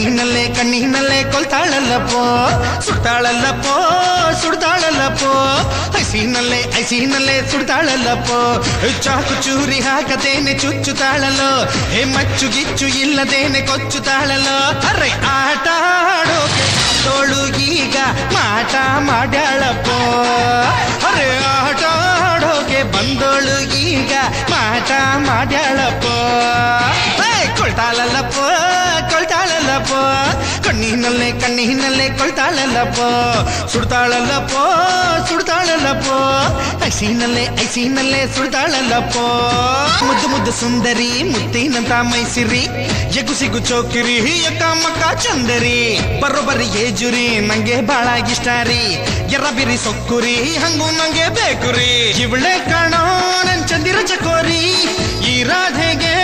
ಕಣ್ಣಿನಲ್ಲೇ ಕೊಲ್ತಾಳಲ್ಲಪ್ಪೋ ಸುಡ್ತಾಳಲ್ಲಪ್ಪೋ ಐಸಿನಲ್ಲೇ ಸುಡ್ತಾಳಲ್ಲಪ್ಪೋ ಚಾಕು ಚೂರಿ ಹಾಕದೇನೆ ಚುಚ್ಚುತ್ತಾಳಲ್ಲೋ ಮಚ್ಚು ಗಿಚ್ಚು ಇಲ್ಲದೇನೆ ಕೊಚ್ಚುತ್ತಾಳಲ್ಲೋ ಅರೆ ಆಟ ಆಡೋಕೆ ತೋಳುಗೀಗ ಮಾಟ ಮಾಡ್ಯಾಳಪ್ಪೋ ಅರೆ ಆಟ ಆಡೋಕೆ ಬಂದೋಳುಗೀಗ ಮಾಟ ಮಾಡ್ಯಾಳಪ್ಪೋ ಕೊಳ್ತಾಳಲ್ಲಪ್ಪೋ ಕಣ್ಣಿನಲ್ಲೇ ಕೊಳ್ತಾಳಲ್ಲಪ್ಪೋ ಸುಡ್ತಾಳಲ್ಲಪ್ಪೋ ಐಸಿನಲ್ಲೇ ಸುಡ್ತಾಳಲ್ಲಪ್ಪೋ ಮುದ್ದು ಸುಂದರಿ ಮುತ್ತಿನಂತ ಮೈಸಿರಿ ಎಗುಸಿಗು ಚೌಕಿರಿ ಯಕ್ಕ ಮಕ್ಕ ಚಂದರಿ ಬರೋಬ್ಬರಿ ಏಜುರಿ ನಂಗೆ ಬಾಳ ಇಷ್ಟ ರೀ ಎರ್ರಬಿರಿ ಸೊಕ್ಕುರಿ ಹಂಗು ನಂಗೆ ಬೇಕುರಿ ಇವಳೆ ಕಾಣೋ ನನ್ ಚಂದಿರ ಚಕೋರಿ ಈ ರಾಧೆಗೆ